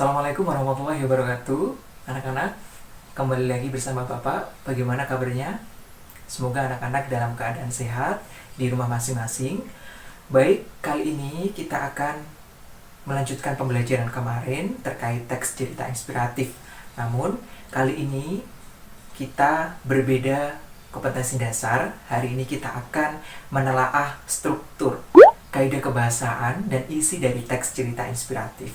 Assalamualaikum warahmatullahi wabarakatuh. Anak-anak, kembali lagi bersama Bapak. Bagaimana kabarnya? Semoga anak-anak dalam keadaan sehat di rumah masing-masing. Baik, kali ini kita akan melanjutkan pembelajaran kemarin terkait teks cerita inspiratif. Namun, kali ini kita berbeda kompetensi dasar. Hari ini kita akan menelaah struktur, kaidah kebahasaan, dan isi dari teks cerita inspiratif.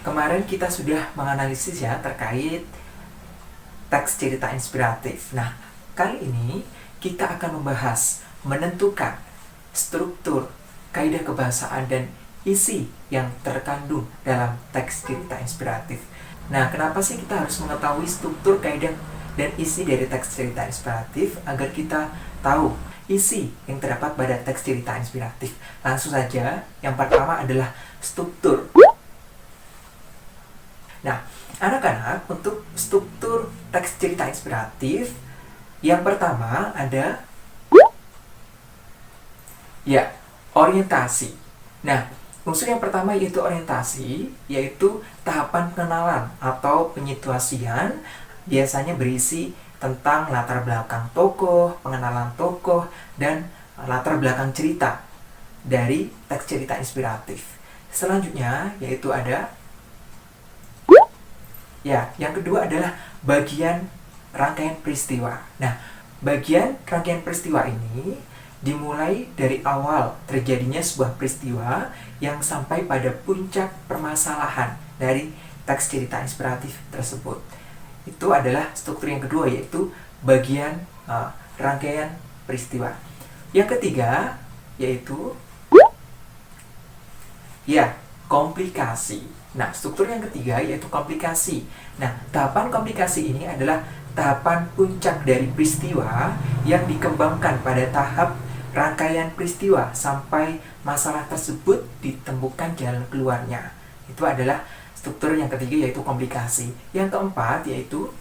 Kemarin kita sudah menganalisis ya terkait teks cerita inspiratif. Nah, kali ini kita akan membahas menentukan struktur, kaidah kebahasaan, dan isi yang terkandung dalam teks cerita inspiratif. Nah, kenapa sih kita harus mengetahui struktur, kaidah, dan isi dari teks cerita inspiratif agar kita tahu isi yang terdapat pada teks cerita inspiratif? Langsung saja, yang pertama adalah struktur. Nah, anak-anak, untuk struktur teks cerita inspiratif, yang pertama ada orientasi. Nah, unsur yang pertama yaitu orientasi, yaitu tahapan pengenalan atau penyituasian, biasanya berisi tentang latar belakang tokoh, pengenalan tokoh, dan latar belakang cerita dari teks cerita inspiratif. Selanjutnya yaitu ada yang kedua adalah bagian rangkaian peristiwa. Nah, bagian rangkaian peristiwa ini dimulai dari awal terjadinya sebuah peristiwa yang sampai pada puncak permasalahan dari teks cerita inspiratif tersebut. Itu adalah struktur yang kedua, yaitu bagian rangkaian peristiwa. Yang ketiga yaitu komplikasi. Nah, struktur yang ketiga yaitu komplikasi. Nah, tahapan komplikasi ini adalah tahapan puncak dari peristiwa yang dikembangkan pada tahap rangkaian peristiwa sampai masalah tersebut ditemukan jalan keluarnya. Itu adalah struktur yang ketiga yaitu komplikasi. Yang keempat yaitu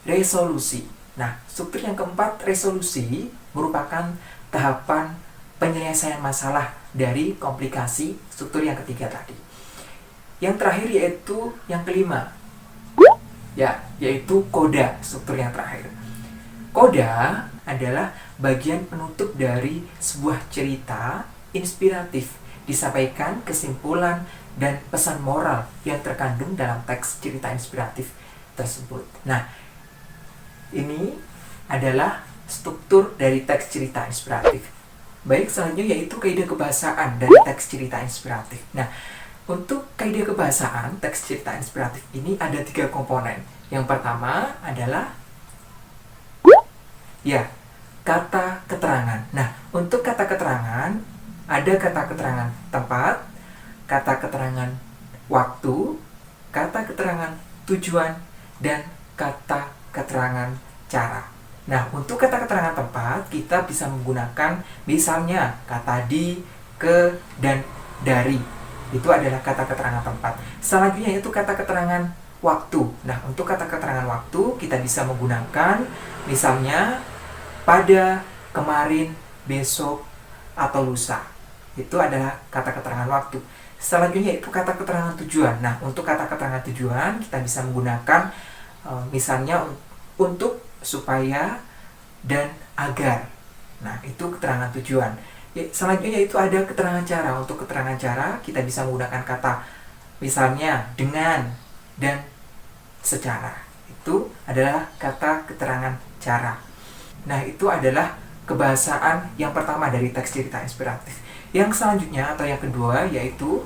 resolusi. Nah, struktur yang keempat, resolusi, merupakan tahapan penyelesaian masalah dari komplikasi struktur yang ketiga tadi. Yang terakhir yaitu yang kelima, yaitu koda, struktur yang terakhir. Koda adalah bagian penutup dari sebuah cerita inspiratif, disampaikan kesimpulan dan pesan moral yang terkandung dalam teks cerita inspiratif tersebut. Nah, ini adalah struktur dari teks cerita inspiratif. Baik, selanjutnya yaitu kaidah kebahasaan dari teks cerita inspiratif. Nah, untuk kaidah kebahasaan teks cerita inspiratif ini ada 3 komponen. Yang pertama adalah kata keterangan. Nah, untuk kata keterangan ada kata keterangan tempat, kata keterangan waktu, kata keterangan tujuan, dan kata keterangan cara. Nah, untuk kata keterangan tempat, kita bisa menggunakan misalnya kata di, ke, dan dari. Itu adalah kata keterangan tempat. Selanjutnya yaitu kata keterangan waktu. Nah, untuk kata keterangan waktu, kita bisa menggunakan misalnya pada, kemarin, besok, atau lusa. Itu adalah kata keterangan waktu. Selanjutnya yaitu kata keterangan tujuan. Nah, untuk kata keterangan tujuan, kita bisa menggunakan misalnya untuk, supaya, dan agar. Nah, itu keterangan tujuan. Selanjutnya yaitu ada keterangan cara. Untuk keterangan cara kita bisa menggunakan kata misalnya dengan dan secara. Itu adalah kata keterangan cara. Nah, itu adalah kebahasaan yang pertama dari teks cerita inspiratif. Yang selanjutnya atau yang kedua yaitu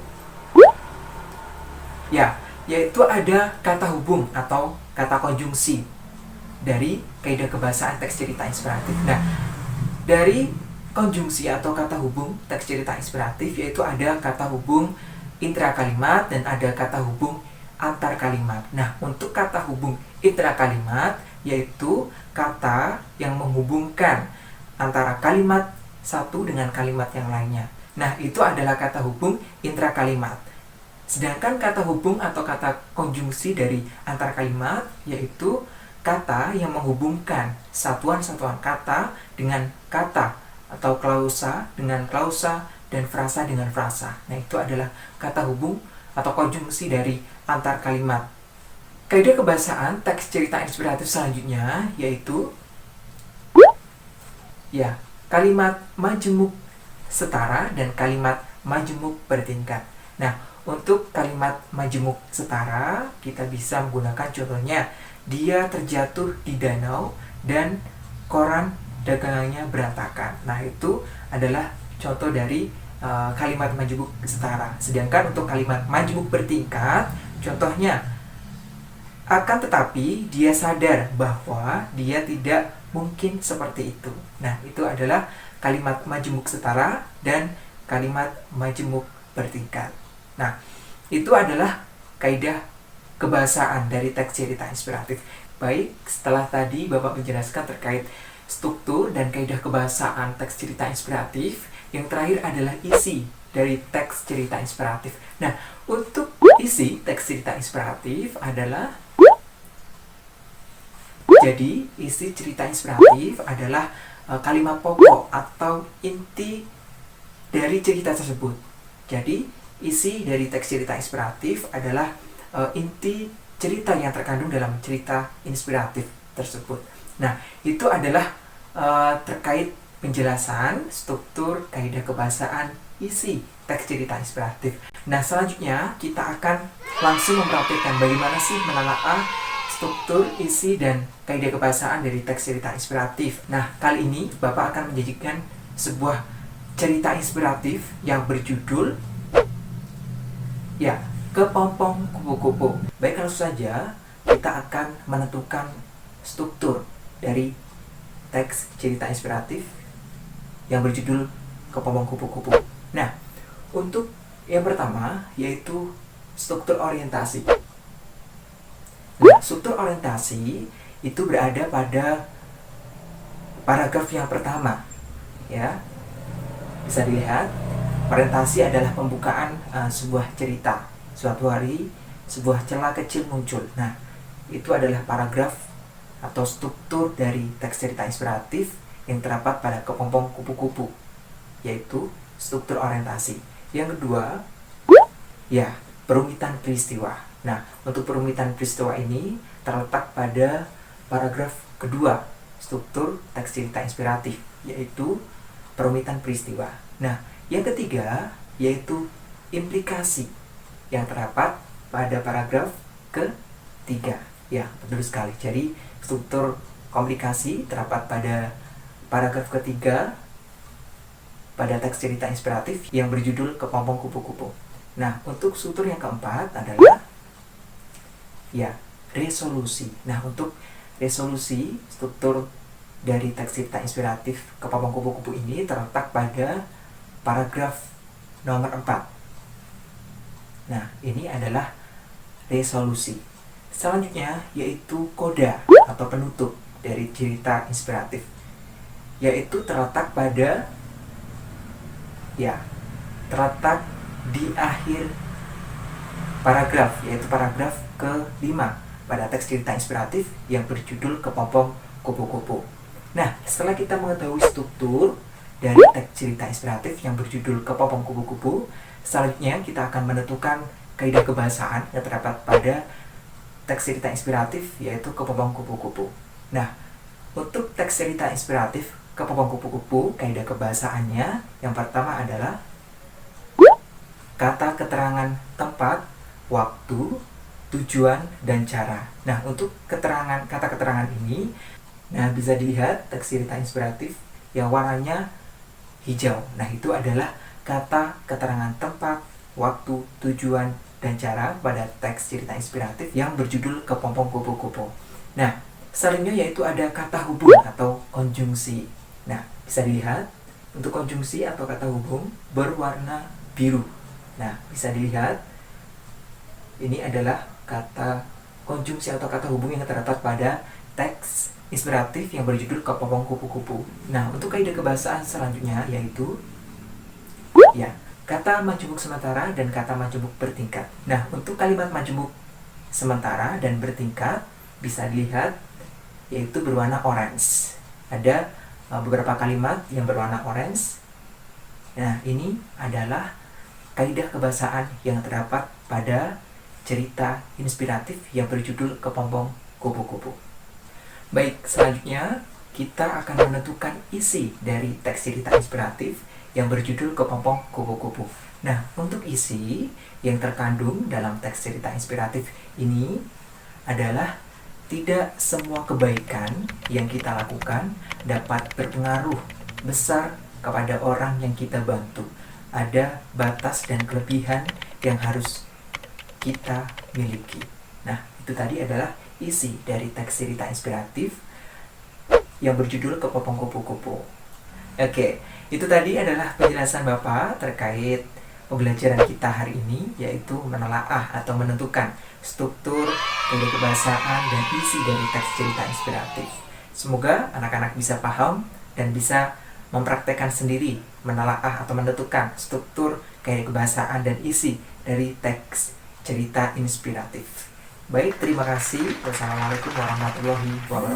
ada kata hubung atau kata konjungsi dari kaidah kebahasaan teks cerita inspiratif. Nah, dari konjungsi atau kata hubung teks cerita inspiratif yaitu ada kata hubung intrakalimat dan ada kata hubung antar kalimat. Nah, untuk kata hubung intrakalimat yaitu kata yang menghubungkan antara kalimat satu dengan kalimat yang lainnya. Nah, itu adalah kata hubung intrakalimat. Sedangkan kata hubung atau kata konjungsi dari antar kalimat yaitu kata yang menghubungkan satuan-satuan kata dengan kata atau klausa dengan klausa dan frasa dengan frasa. Nah, itu adalah kata hubung atau konjungsi dari antar kalimat. Kaidah kebahasaan teks cerita inspiratif selanjutnya yaitu kalimat majemuk setara dan kalimat majemuk bertingkat. Nah, untuk kalimat majemuk setara kita bisa menggunakan contohnya, dia terjatuh di danau dan koran dagangannya berantakan. Nah, itu adalah contoh dari kalimat majemuk setara. Sedangkan untuk kalimat majemuk bertingkat, contohnya, akan tetapi dia sadar bahwa dia tidak mungkin seperti itu. Nah, itu adalah kalimat majemuk setara dan kalimat majemuk bertingkat. Nah, itu adalah kaidah kebahasaan dari teks cerita inspiratif. Baik, setelah tadi Bapak menjelaskan terkait struktur dan kaidah kebahasaan teks cerita inspiratif, yang terakhir adalah isi dari teks cerita inspiratif. Nah, untuk isi teks cerita inspiratif adalah isi cerita inspiratif adalah kalimat pokok atau inti dari cerita tersebut. Jadi, isi dari teks cerita inspiratif adalah inti cerita yang terkandung dalam cerita inspiratif tersebut. Nah, itu adalah terkait penjelasan struktur kaidah kebahasaan isi teks cerita inspiratif. Nah, selanjutnya kita akan langsung mempraktikkan bagaimana sih menelaah struktur, isi, dan kaidah kebahasaan dari teks cerita inspiratif. Nah, kali ini Bapak akan menyajikan sebuah cerita inspiratif yang berjudul Kepompong Kupu-Kupu. Baik, langsung saja kita akan menentukan struktur dari teks cerita inspiratif yang berjudul Kepompong Kupu-Kupu. Nah, untuk yang pertama yaitu struktur orientasi. Nah, struktur orientasi itu berada pada paragraf yang pertama. Ya, bisa dilihat, orientasi adalah pembukaan sebuah cerita. Suatu hari, sebuah celah kecil muncul. Nah, itu adalah paragraf atau struktur dari teks cerita inspiratif yang terdapat pada Kepompong Kupu-Kupu, yaitu struktur orientasi. Yang kedua, perumitan peristiwa. Nah, untuk perumitan peristiwa ini terletak pada paragraf kedua struktur teks cerita inspiratif, yaitu perumitan peristiwa. Nah, yang ketiga yaitu implikasi yang terdapat pada paragraf ketiga. Ya, betul sekali. Jadi, struktur komplikasi terdapat pada paragraf ketiga pada teks cerita inspiratif yang berjudul Kepompong Kupu-Kupu. Nah, untuk struktur yang keempat adalah resolusi. Nah, untuk resolusi struktur dari teks cerita inspiratif Kepompong Kupu-Kupu ini terletak pada paragraf nomor 4. Nah, ini adalah resolusi. Selanjutnya yaitu koda atau penutup dari cerita inspiratif, yaitu terletak pada terletak di akhir paragraf, yaitu paragraf ke-5 pada teks cerita inspiratif yang berjudul Kepompong Kupu-Kupu. Nah, setelah kita mengetahui struktur dari teks cerita inspiratif yang berjudul Kepompong Kupu-Kupu, selanjutnya kita akan menentukan kaidah kebahasaan yang terdapat pada teks cerita inspiratif yaitu Kepompong Kupu-Kupu. Nah, untuk teks cerita inspiratif Kepompong Kupu-Kupu, kaidah kebahasaannya yang pertama adalah kata keterangan tempat, waktu, tujuan, dan cara. Nah, untuk kata keterangan ini, bisa dilihat teks cerita inspiratif yang warnanya hijau. Nah, itu adalah kata keterangan tempat, waktu, tujuan, dan cara pada teks cerita inspiratif yang berjudul Kepompong Kupu-Kupu. Nah, selanjutnya yaitu ada kata hubung atau konjungsi. Nah, bisa dilihat untuk konjungsi atau kata hubung berwarna biru. Nah, bisa dilihat ini adalah kata konjungsi atau kata hubung yang terdapat pada teks inspiratif yang berjudul Kepompong Kupu-Kupu. Nah, untuk kaidah kebahasaan selanjutnya yaitu kata majemuk sementara dan kata majemuk bertingkat. Nah, untuk kalimat majemuk sementara dan bertingkat bisa dilihat yaitu berwarna orange. Ada beberapa kalimat yang berwarna orange Nah, ini adalah kaidah kebahasaan yang terdapat pada cerita inspiratif yang berjudul Kepompong Kupu-Kupu. Baik, selanjutnya kita akan menentukan isi dari teks cerita inspiratif yang berjudul Kepompong Kupu-Kupu. Nah, untuk isi yang terkandung dalam teks cerita inspiratif ini adalah tidak semua kebaikan yang kita lakukan dapat berpengaruh besar kepada orang yang kita bantu. Ada batas dan kelebihan yang harus kita miliki. Nah, itu tadi adalah isi dari teks cerita inspiratif yang berjudul Kepompong Kupu-Kupu. Oke, itu tadi adalah penjelasan Bapak terkait pembelajaran kita hari ini, yaitu menelaah atau menentukan struktur, kode kebahasaan, dan isi dari teks cerita inspiratif. Semoga anak-anak bisa paham dan bisa mempraktekkan sendiri menelaah atau menentukan struktur, kode kebahasaan, dan isi dari teks cerita inspiratif. Baik, terima kasih. Wassalamualaikum warahmatullahi wabarakatuh.